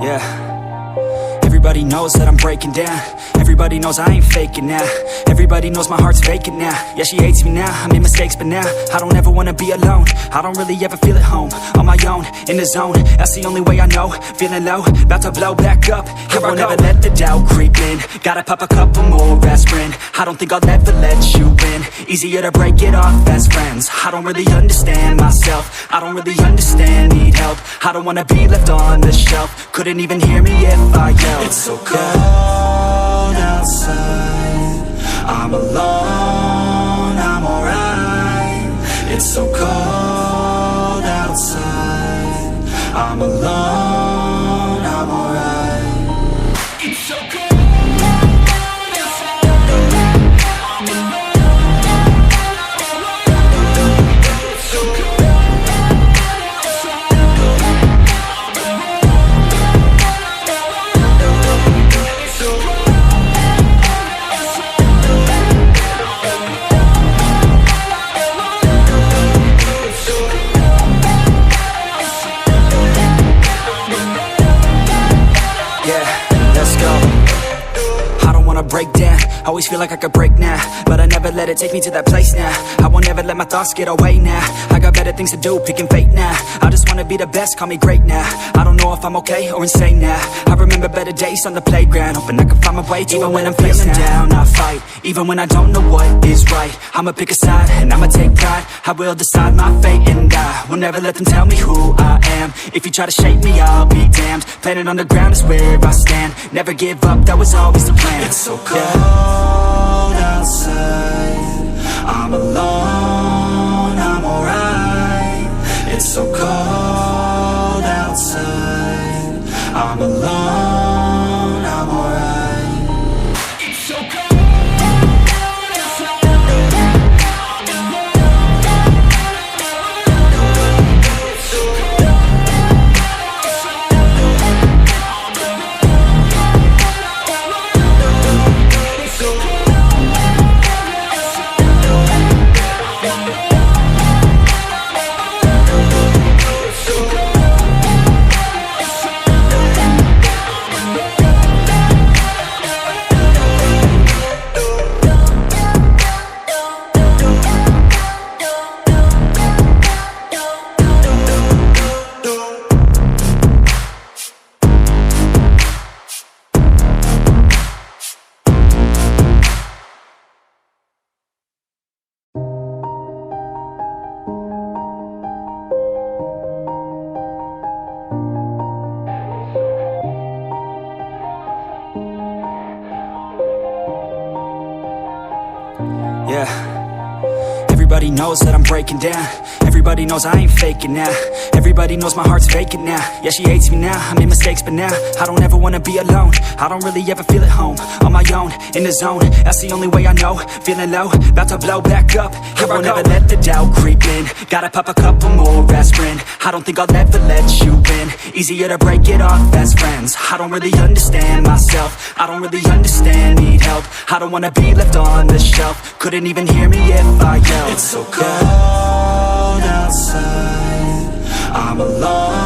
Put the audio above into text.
Yeah. Everybody knows that I'm breaking down. Everybody knows I ain't faking now. Everybody knows my heart's vacant now. Yeah, she hates me now, I made mistakes, but now I don't ever wanna be alone. I don't really ever feel at home. On my own, in the zone, that's the only way I know. Feeling low, about to blow back up. Here I won't ever let the doubt creep in. Gotta pop a couple more aspirin. I don't think I'll ever let you in. Easier to break it off best friends. I don't really understand myself. I don't really understand, need help. I don't wanna be left on the shelf. Couldn't even hear me if I yelled. It's so cold outside, I'm alone, I'm alright. It's so cold outside, I'm alone, I'm alright. It's so cold. Break down, always feel like I could break now, but I never let it take me to that place now. I won't ever let my thoughts get away now. I got better things to do, picking fate now. I just wanna be the best, call me great now. I don't know if I'm okay or insane now. I remember better days on the playground, hoping I can find my way to even when I'm feeling down, I fight, even when I don't know what is right. I'ma pick a side, and I'ma take pride. I will decide my fate, and I will never let them tell me who I am. If you try to shape me, I'll be damned. Planet on the ground is where I stand. Never give up, that was always the plan. It's so cold outside, I'm alone, I'm alright. It's so cold outside, I'm alone, I'm alright. It's so cold. Yeah. Everybody knows that I'm breaking down. Everybody knows I ain't faking now. Everybody knows my heart's vacant now. Yeah, she hates me now, I made mistakes, but now I don't ever wanna be alone. I don't really ever feel at home. On my own, in the zone, that's the only way I know. Feeling low, about to blow back up. Here I won't ever let the doubt creep in. Gotta pop a couple more aspirin. I don't think I'll ever let you in. Easier to break it off best friends. I don't really understand myself. I don't really understand, need help. I don't wanna be left on the shelf. Couldn't even hear me if I yelled. It's so cold outside, I'm alone.